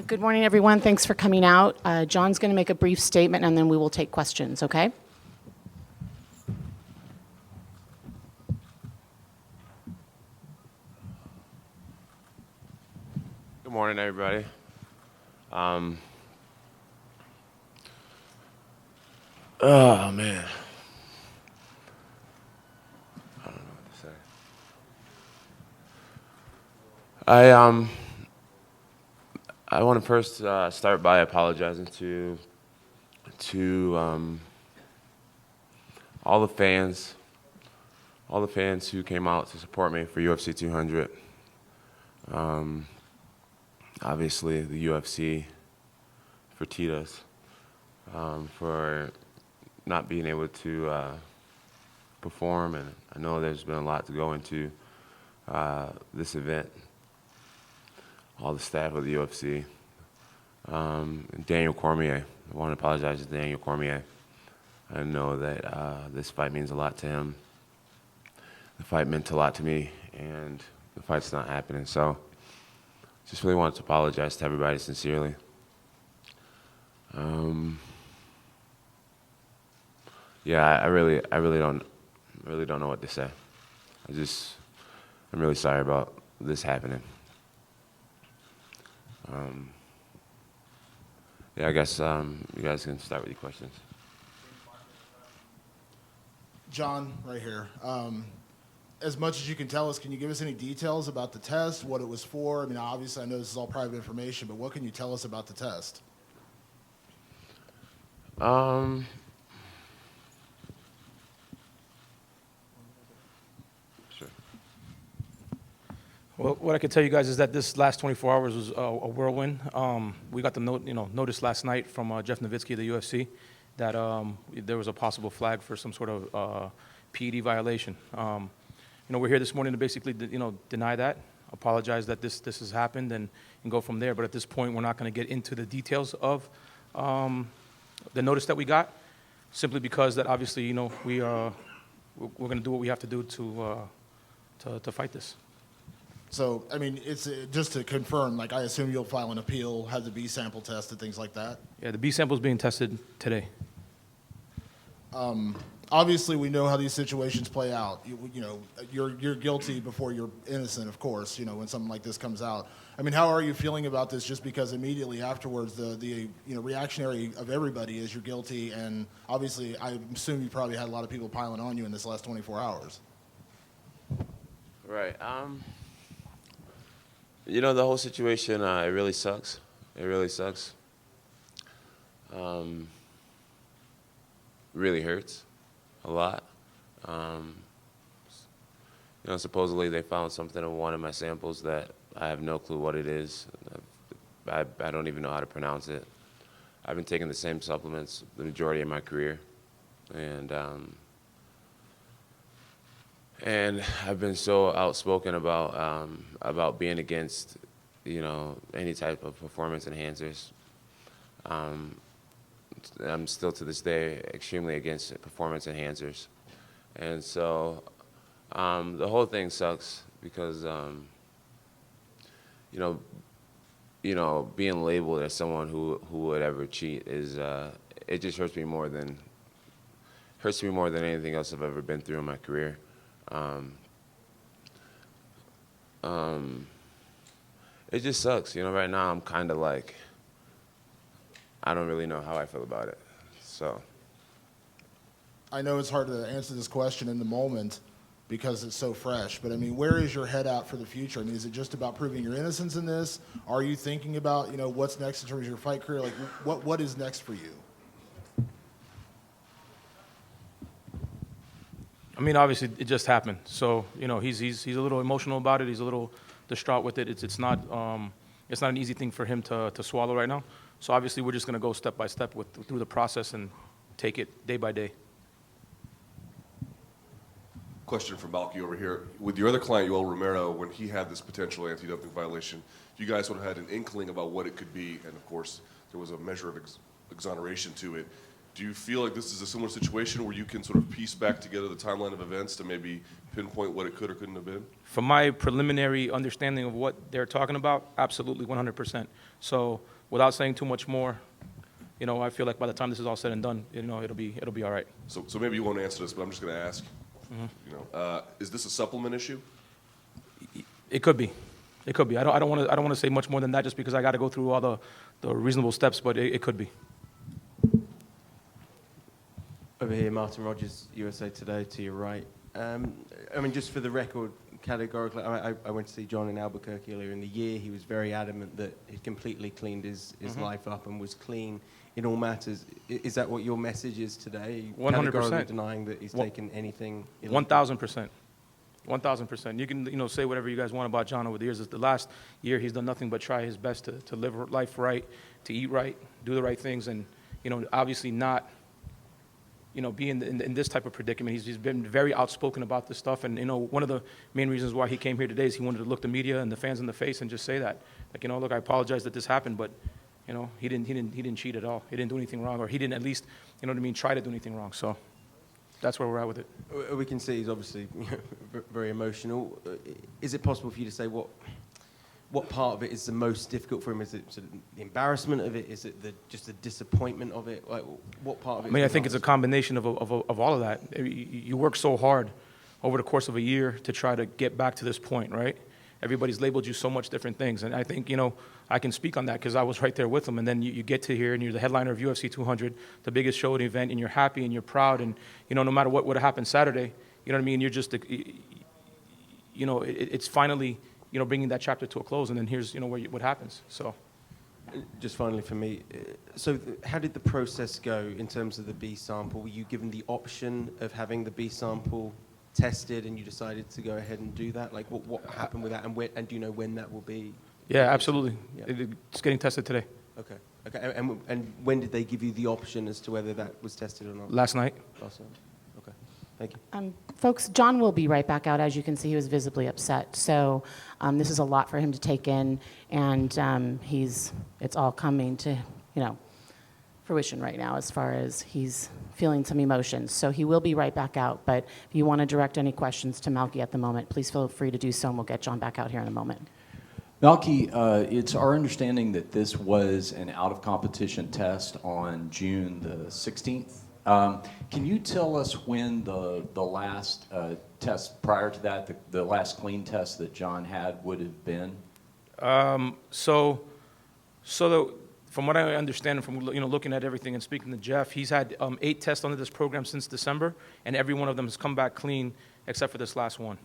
Good morning, everyone. Thanks for coming out. John's going to make a brief statement, and then we will take questions, okay? Good morning, everybody. Oh, man. I don't know what to say. I want to first start by apologizing to all the fans who came out to support me for UFC 200. Obviously, the UFC for Titas, for not being able to perform, and I know there's been a lot to go into this event. All the staff of the UFC, and Daniel Cormier. I want to apologize to Daniel Cormier. I know that this fight means a lot to him. The fight meant a lot to me, and the fight's not happening. So, just really wanted to apologize to everybody sincerely. Yeah, I really don't know what to say. I'm really sorry about this happening. Yeah, I guess you guys can start with your questions. John, right here. As much as you can tell us, can you give us any details about the test, what it was for? I mean, obviously, I know this is all private information, but what can you tell us about the test? Sure. Well, what I can tell you guys is that this last 24 hours was a whirlwind. We got the notice last night from Jeff Nowitzki of the UFC that there was a possible flag for some sort of PED violation. We're here this morning to basically, deny that, apologize that this has happened, and go from there. But at this point, we're not going to get into the details of the notice that we got, simply because that obviously, we're going to do what we have to do to fight this. So, I mean, it's just to confirm, like, I assume you'll file an appeal, have the B sample tested, things like that? Yeah, the B sample is being tested today. Obviously, we know how these situations play out. You're guilty before you're innocent, of course, when something like this comes out. I mean, how are you feeling about this, just because immediately afterwards the reactionary of everybody is you're guilty, and obviously I assume you probably had a lot of people piling on you in this last 24 hours. Right. The whole situation, it really sucks. It really sucks. Really hurts a lot. Supposedly they found something in one of my samples that I have no clue what it is. I don't even know how to pronounce it. I've been taking the same supplements the majority of my career, and I've been so outspoken about being against, any type of performance enhancers. I'm still to this day extremely against performance enhancers, and so the whole thing sucks because being labeled as someone who would ever cheat is it just hurts me more than anything else I've ever been through in my career. It just sucks. Right now I'm kind of like, I don't really know how I feel about it. So I know it's hard to answer this question in the moment because it's so fresh, but I mean, where is your head at for the future? I mean, is it just about proving your innocence in this? Are you thinking about, what's next in terms of your fight career? Like, what is next for you? I mean, obviously, it just happened. So, he's a little emotional about it. He's a little distraught with it. It's not an easy thing for him to swallow right now. So obviously, we're just going to go step by step through the process and take it day by day. Question from Balky over here. With your other client, Yoel Romero, when he had this potential anti-doping violation, you guys would have had an inkling about what it could be, and of course, there was a measure of exoneration to it. Do you feel like this is a similar situation where you can sort of piece back together the timeline of events to maybe pinpoint what it could or couldn't have been? From my preliminary understanding of what they're talking about, absolutely 100%. So without saying too much more, I feel like by the time this is all said and done, it'll be all right. So maybe you won't answer this, but I'm just going to ask. Is this a supplement issue? It could be. It could be. I don't want to say much more than that just because I got to go through all the reasonable steps, but it could be. Over here, Martin Rogers, USA Today, to your right. Just for the record, categorically, I went to see Jon in Albuquerque earlier in the year. He was very adamant that he completely cleaned his life up and was clean in all matters. Is that what your message is today? 100%. Categorically denying that he's taken anything? 1,000%. 1,000%. You can, say whatever you guys want about Jon over the years. The last year, he's done nothing but try his best to live life right, to eat right, do the right things, and, obviously not, be in this type of predicament. He's been very outspoken about this stuff, and, one of the main reasons why he came here today is he wanted to look the media and the fans in the face and just say that, like, look, I apologize that this happened, but, he didn't cheat at all. He didn't do anything wrong, or he didn't at least, try to do anything wrong. So that's where we're at with it. We can see he's obviously very emotional. Is it possible for you to say what part of it is the most difficult for him? Is it sort of the embarrassment of it? Is it just the disappointment of it? Like, what part of it? I think it's a combination of all of that. You work so hard over the course of a year to try to get back to this point, right? Everybody's labeled you so much different things. And I think, I can speak on that because I was right there with them. And then you get to here and you're the headliner of UFC 200, the biggest show at the event, and you're happy and you're proud. And, no matter what would have happened Saturday, you're just, it's finally, bringing that chapter to a close. And then here's, what happens. So. Just finally for me, so how did the process go in terms of the B sample? Were you given the option of having the B sample tested and you decided to go ahead and do that? Like what happened with that, and do you know when that will be? Yeah, absolutely. Yeah. It's getting tested today. Okay. And when did they give you the option as to whether that was tested or not? Last night. Last night. Okay. Thank you. Folks, Jon will be right back out. As you can see, he was visibly upset. So this is a lot for him to take in, and it's all coming to, fruition right now as far as he's feeling some emotions. So he will be right back out. But if you want to direct any questions to Malky at the moment, please feel free to do so, and we'll get Jon back out here in a moment. Malky, it's our understanding that this was an out-of-competition test on June the 16th. Can you tell us when the last test prior to that, the last clean test that Jon had would have been? From what I understand, from looking at everything and speaking to Jeff, he's had 8 tests under this program since December, and every one of them has come back clean except for this last one.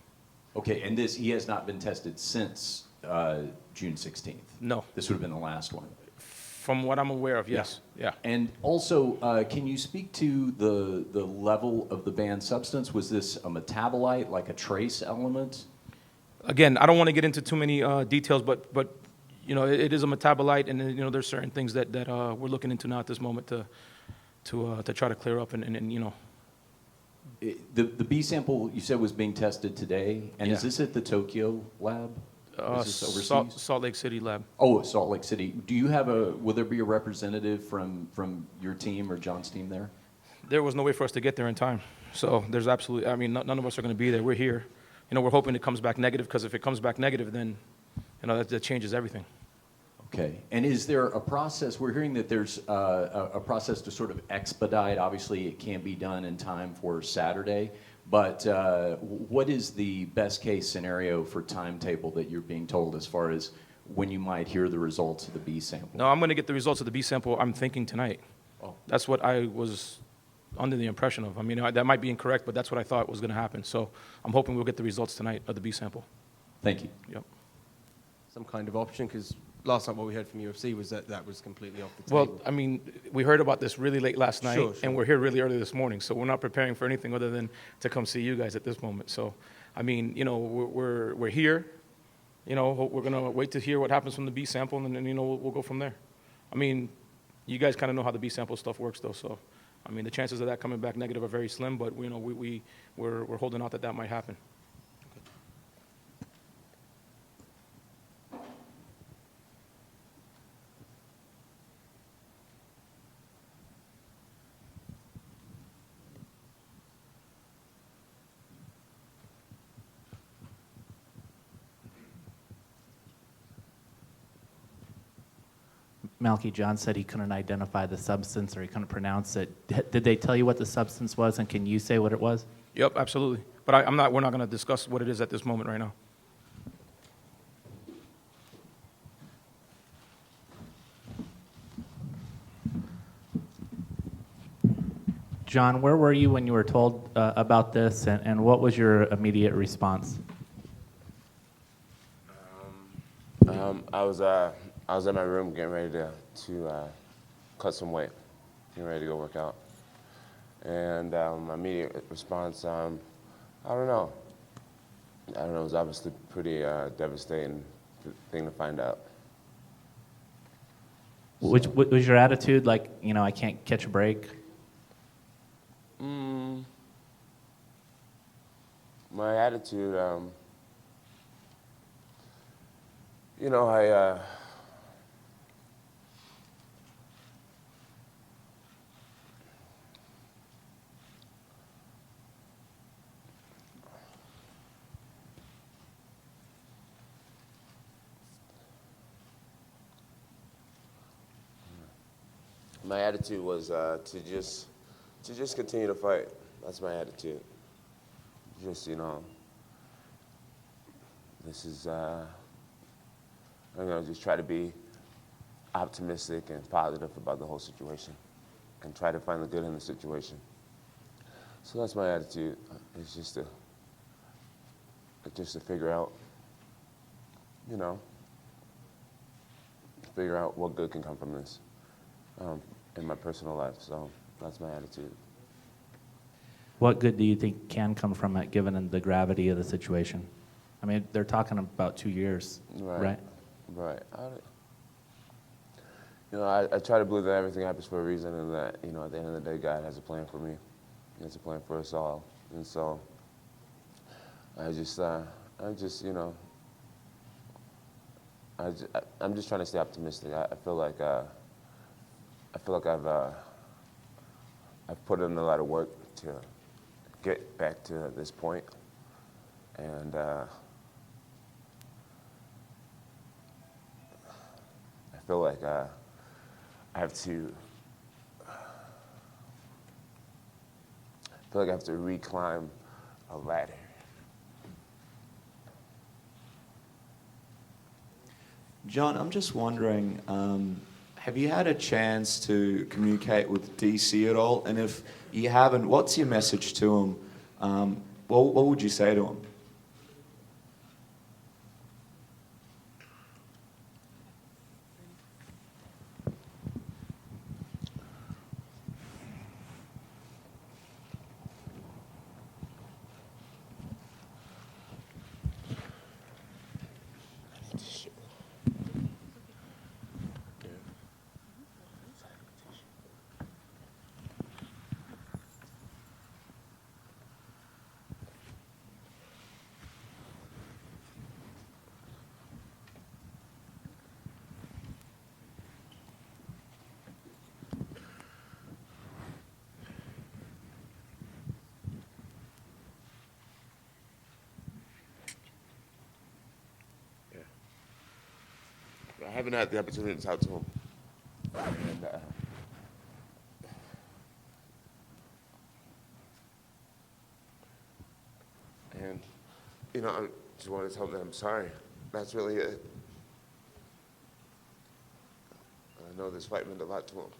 Okay, and he has not been tested since June 16th? No. This would have been the last one? From what I'm aware of, yes. Yeah. And also, can you speak to the level of the banned substance? Was this a metabolite, like a trace element? Again, I don't want to get into too many details, but it is a metabolite, and there's certain things that we're looking into now at this moment to try to clear up, and. The B sample you said was being tested today, and Yeah. is this at the lab? Is this overseas? Salt Lake City lab. Oh, Salt Lake City. Do you have will there be a representative from your team or Jon's team there? There was no way for us to get there in time. So there's absolutely, none of us are going to be there. We're here. We're hoping it comes back negative, because if it comes back negative, then, that changes everything. Okay. And is there a process? We're hearing that there's a process to sort of expedite. Obviously, it can't be done in time for Saturday. But what is the best case scenario for timetable that you're being told as far as when you might hear the results of the B sample? No, I'm going to get the results of the B sample, I'm thinking, tonight. Oh. That's what I was under the impression of. That might be incorrect, but that's what I thought was going to happen. So I'm hoping we'll get the results tonight of the B sample. Thank you. Yep. Some kind of option, because last time what we heard from UFC was that was completely off the table. Well, we heard about this really late last night, Sure. and we're here really early this morning, so we're not preparing for anything other than to come see you guys at this moment. So, we're here. We're gonna wait to hear what happens from the B sample, and then we'll go from there. You guys kind of know how the B sample stuff works, though. So, the chances of that coming back negative are very slim, but we're holding out that might happen. Malky, John said he couldn't identify the substance or he couldn't pronounce it. Did they tell you what the substance was, and can you say what it was? Yep, absolutely. But we're not going to discuss what it is at this moment right now. John, where were you when you were told about this, and what was your immediate response? I was in my room getting ready to cut some weight, getting ready to go work out. And my immediate response, I don't know. It was obviously pretty devastating thing to find out. Which was your attitude, like, I can't catch a break? My attitude, my attitude was to just continue to fight. That's my attitude. Just, this is, I'm going to just try to be optimistic and positive about the whole situation and try to find the good in the situation. So that's my attitude. It's just to figure out, figure out what good can come from this in my personal life. So that's my attitude. What good do you think can come from it, given the gravity of the situation? I mean, they're talking about 2 years, right? Right. I try to believe that everything happens for a reason, and that, at the end of the day, God has a plan for me. He has a plan for us all. And so I'm just trying to stay optimistic. I feel like I've put in a lot of work to get back to this point, and I feel like I have to reclimb a ladder. John, I'm just wondering, have you had a chance to communicate with DC at all? And if you haven't, what's your message to him? What would you say to him? I haven't had the opportunity to talk to him. And I just want to tell him that I'm sorry. That's really it. I know this fight meant a lot to him.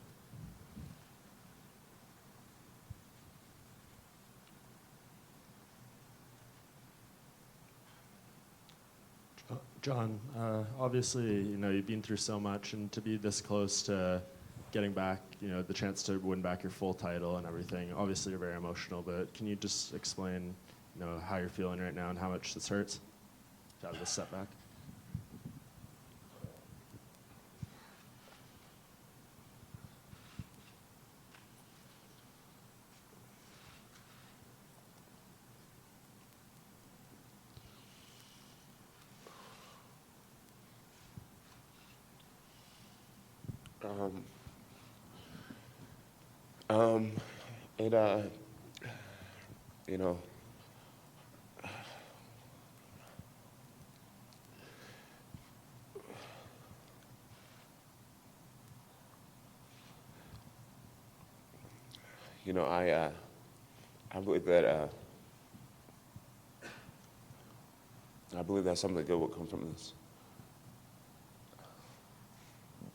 John, obviously, you've been through so much, and to be this close to getting back, the chance to win back your full title and everything, obviously you're very emotional, but can you just explain, how you're feeling right now and how much this hurts to have this setback? you know, I believe that something good will come from this.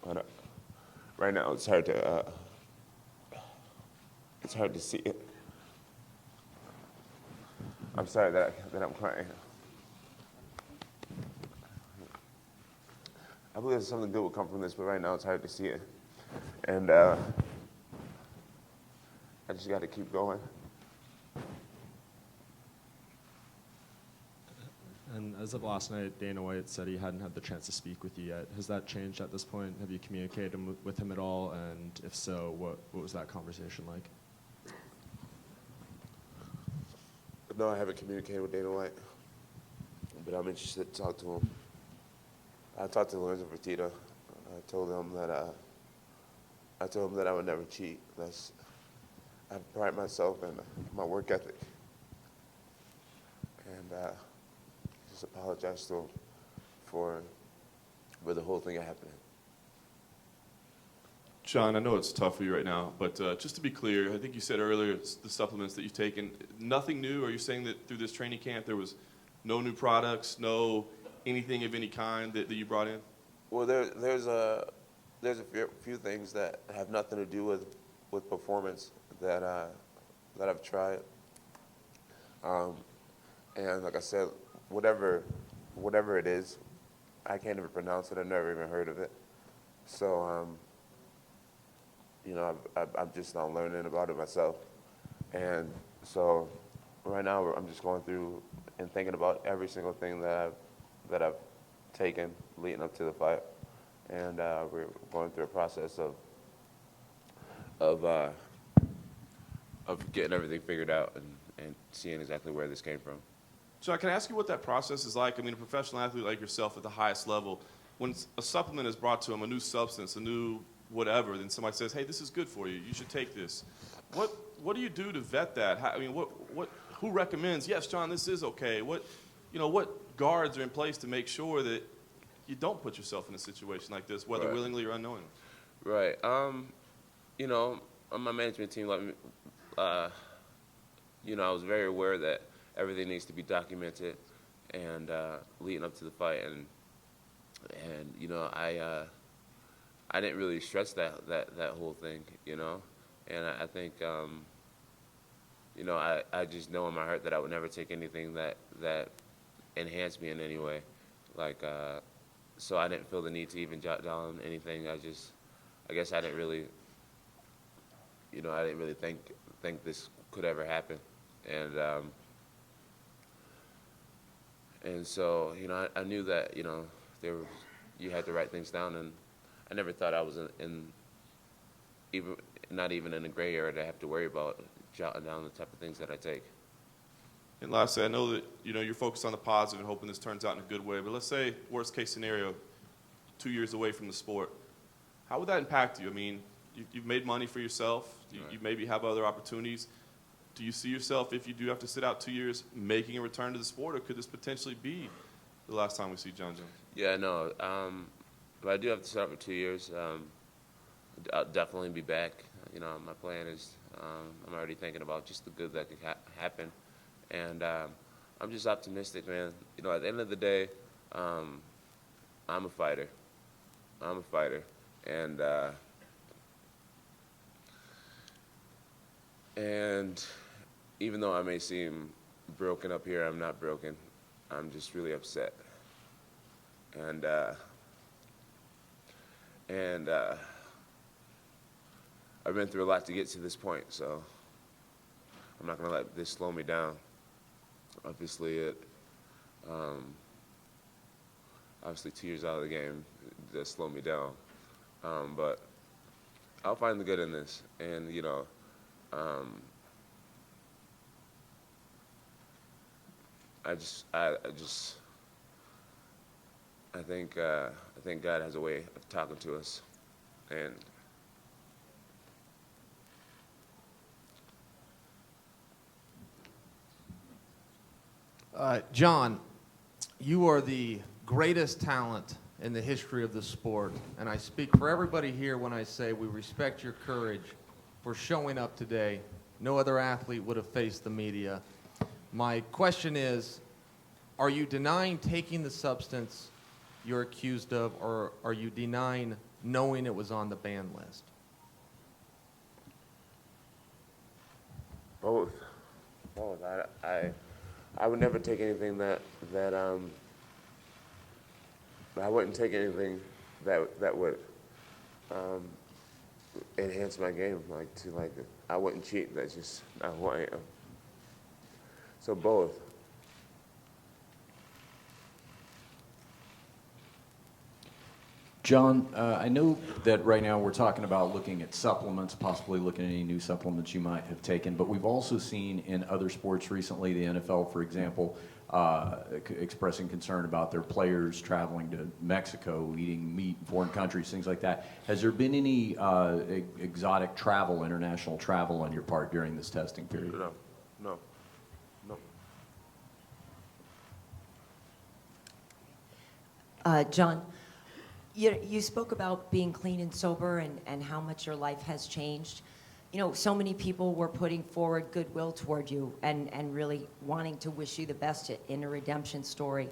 But right now, it's hard to see it. I'm sorry that I'm crying. I believe that something good will come from this, but right now it's hard to see it. And I just got to keep going. And as of last night, Dana White said he hadn't had the chance to speak with you yet. Has that changed at this point? Have you communicated with him at all? And if so, what was that conversation like? No, I haven't communicated with Dana White, but I'm interested to talk to him. I talked to Lorenzo Fertitta. I told him that I would never cheat. I pride myself in my work ethic, and just apologize to him for the whole thing happening. Jon, I know it's tough for you right now, but just to be clear, I think you said earlier it's the supplements that you've taken, nothing new. Are you saying that through this training camp there was no new products, no anything of any kind that you brought in? Well, there's a few things that have nothing to do with performance that I've tried, and like I said, whatever it is, I can't even pronounce it. I've never even heard of it. So you know, I'm just now learning about it myself, and so right now I'm just going through and thinking about every single thing that I've taken leading up to the fight, and we're going through a process of getting everything figured out and seeing exactly where this came from. Jon, can I ask you what that process is like? I mean, a professional athlete like yourself at the highest level, when a supplement is brought to them, a new substance, a new whatever, then somebody says, hey, this is good for you, you should take this. What do you do to vet that? Who recommends, yes, Jon, this is okay? What guards are in place to make sure that you don't put yourself in a situation like this, whether Right. willingly or unknowingly? Right. You know, on my management team, I was very aware that everything needs to be documented and leading up to the fight, and you know, I didn't really stress that whole thing, you know, and I think you know, I just know in my heart that I would never take anything that enhanced me in any way, like so I didn't feel the need to even jot down anything. I guess I didn't really, you know, I didn't really think this could ever happen, and so, you know, I knew that, you know, you had to write things down, and I never thought I was not even in a gray area to have to worry about jotting down the type of things that I take. And lastly, I know that, you know, you're focused on the positive and hoping this turns out in a good way, but let's say, worst case scenario, 2 years away from the sport. How would that impact you? I mean, you've made money for yourself. You maybe have other opportunities. Do you see yourself, if you do have to sit out 2 years, making a return to the sport, or could this potentially be the last time we see Jon Jones? Yeah, no. But I do have to sit out for 2 years. I'll definitely be back. You know, my plan is, I'm already thinking about just the good that could happen. And I'm just optimistic, man. You know, at the end of the day, I'm a fighter. And even though I may seem broken up here, I'm not broken. I'm just really upset. And I've been through a lot to get to this point, so I'm not going to let this slow me down. Obviously, 2 years out of the game does slow me down, but I'll find the good in this, and you know, I think God has a way of talking to us, and Jon, you are the greatest talent in the history of the sport, and I speak for everybody here when I say we respect your courage for showing up today No other athlete would have faced the media. My question is, are you denying taking the substance you're accused of, or are you denying knowing it was on the ban list? Both. Both. I would never take anything that I wouldn't take anything that would enhance my game. I wouldn't cheat. That's just not who I am. So both. Jon, I know that right now we're talking about looking at supplements, possibly looking at any new supplements you might have taken, but we've also seen in other sports recently, the NFL, for example, expressing concern about their players traveling to Mexico, eating meat in foreign countries, things like that. Has there been any exotic travel, international travel on your part during this testing period? No. Jon, you spoke about being clean and sober and how much your life has changed. You know, so many people were putting forward goodwill toward you and really wanting to wish you the best in a redemption story.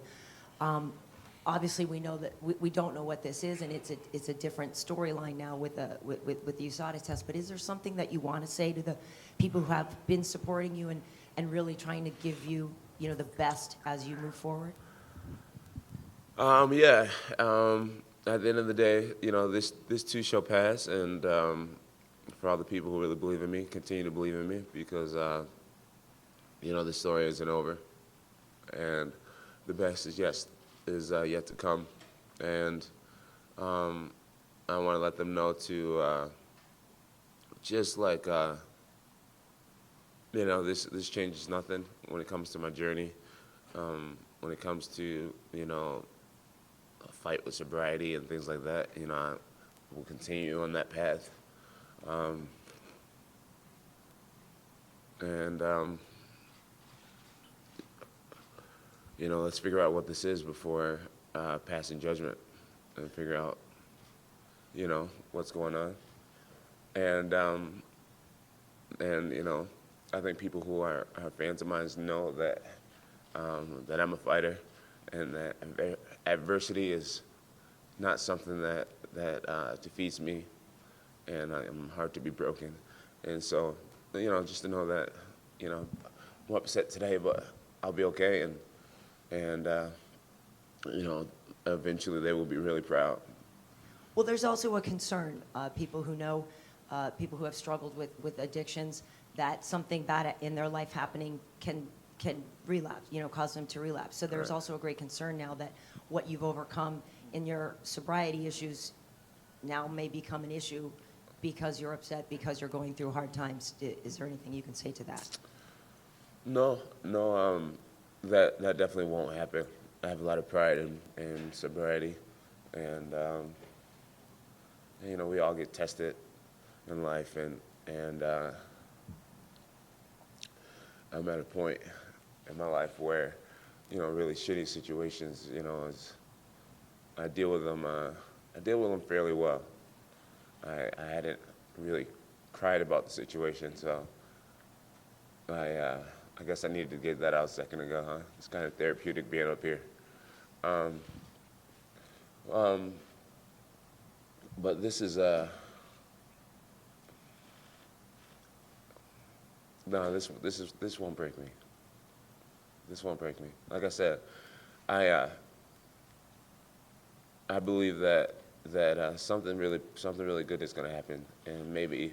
Obviously, we know that we don't know what this is, and it's a different storyline now with the USADA test. But is there something that you want to say to the people who have been supporting you and really trying to give you, the best as you move forward? Yeah. At the end of the day, this too shall pass, and for all the people who really believe in me, continue to believe in me, because the story isn't over, and the best is yet to come, and I want to let them know to just like this changes nothing when it comes to my journey, when it comes to a fight with sobriety and things like that. I will continue on that path. Let's figure out what this is before passing judgment, and figure out, what's going on. And I think people who are fans of mine know that I'm a fighter, and that adversity is not something that defeats me, and I'm hard to be broken. And so, just to know that, I'm upset today, but I'll be okay, and eventually they will be really proud. Well, there's also a concern, people who know, people who have struggled with addictions, that something bad in their life happening can relapse, cause them to relapse. So there's also a great concern now that what you've overcome in your sobriety issues now may become an issue because you're upset, because you're going through hard times. Is there anything you can say to that? No, that definitely won't happen. I have a lot of pride in sobriety, and we all get tested in life, and I'm at a point in my life where, really shitty situations, I deal with them fairly well. I hadn't really cried about the situation, so I guess I needed to get that out a second ago, huh? It's kind of therapeutic being up here. But this is no, this won't break me. This won't break me. Like I said, I believe that something really good is going to happen, and maybe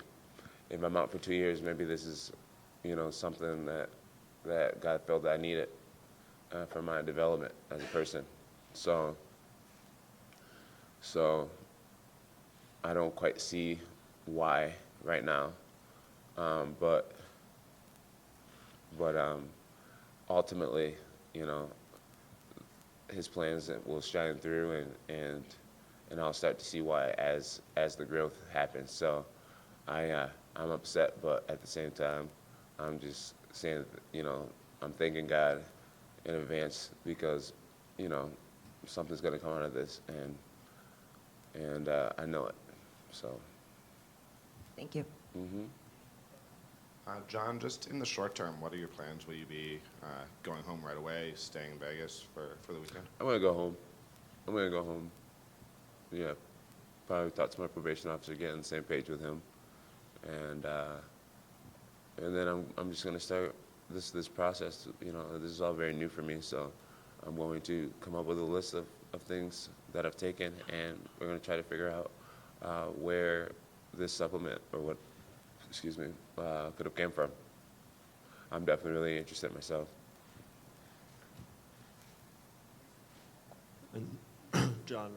if I'm out for 2 years, maybe this is something that God felt that I needed for my development as a person. So I don't quite see why right now, but ultimately, His plans will shine through, and I'll start to see why as the growth happens. So I'm upset, but at the same time, I'm just saying, I'm thanking God in advance, because something's going to come out of this, and I know it. So. Thank you. Mm-hmm. John, just in the short term, what are your plans? Will you be going home right away, staying in Vegas for the weekend? I'm gonna go home. I'm gonna go home. Yeah, probably talk to my probation officer, get on the same page with him, and then I'm just gonna start this process. You know, this is all very new for me, so I'm going to come up with a list of things that I've taken, and we're gonna try to figure out where this supplement or what, excuse me, could have came from. I'm definitely really interested myself. John,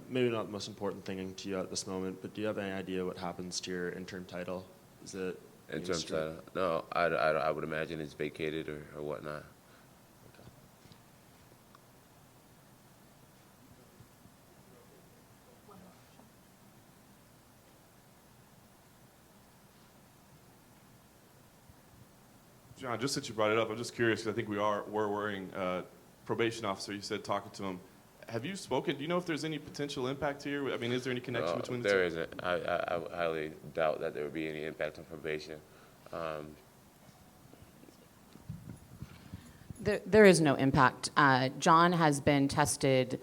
maybe not the most important thing to you at this moment, but do you have any idea what happens to your interim title? Is it Interim title? No, I would imagine it's vacated or whatnot. John, just since you brought it up, I'm just curious because I think we're wearing probation officer. You said talking to him. Have you spoken? Do you know if there's any potential impact here? I mean, is there any connection between the two? There isn't. I highly doubt that there would be any impact on probation. There is no impact. Jon has been tested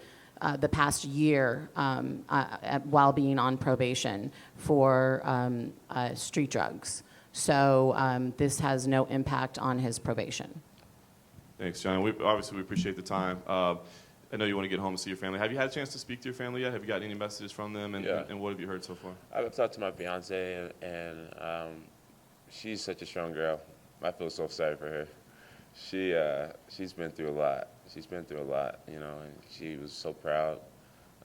the past year while being on probation for street drugs. So this has no impact on his probation. Thanks, John. We appreciate the time. I know you want to get home and see your family. Have you had a chance to speak to your family yet? Have you gotten any messages from them? And what have you heard so far? I've talked to my fiance, and she's such a strong girl. I feel so sorry for her. She's been through a lot. You know, and she was so proud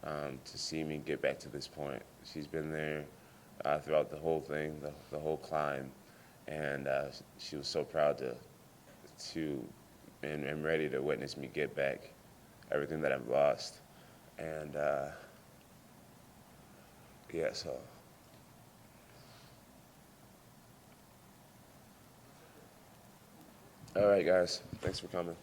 to see me get back to this point. She's been there throughout the whole thing, the whole climb, and she was so proud and ready to witness me get back everything that I've lost. And yeah, so. All right, guys. Thanks for coming.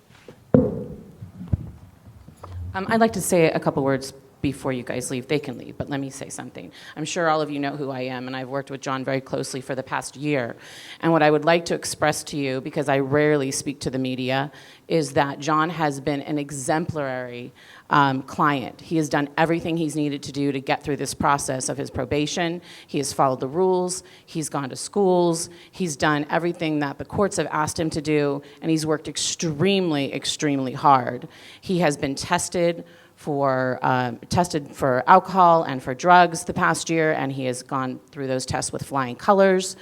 I'd like to say a couple words before you guys leave. They can leave, but let me say something. I'm sure all of you know who I am, and I've worked with Jon very closely for the past year. And what I would like to express to you, because I rarely speak to the media, is that Jon has been an exemplary client. He has done everything he's needed to do to get through this process of his probation. He has followed the rules. He's gone to schools. He's done everything that the courts have asked him to do, and he's worked extremely, extremely hard. He has been tested for alcohol and for drugs the past year, and he has gone through those tests with flying colors.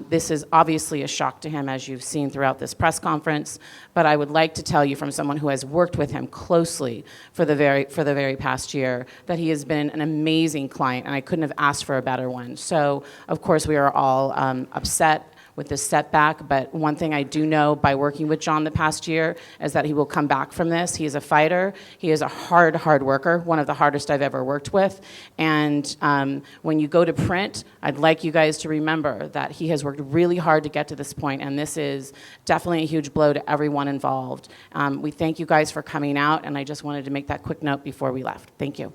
This is obviously a shock to him, as you've seen throughout this press conference, but I would like to tell you from someone who has worked with him closely for the very past year that he has been an amazing client, and I couldn't have asked for a better one. So, of course, we are all upset with this setback, but one thing I do know by working with Jon the past year is that he will come back from this. He is a fighter. He is a hard worker, one of the hardest I've ever worked with. And when you go to print, I'd like you guys to remember that he has worked really hard to get to this point, and this is definitely a huge blow to everyone involved. We thank you guys for coming out, and I just wanted to make that quick note before we left. Thank you.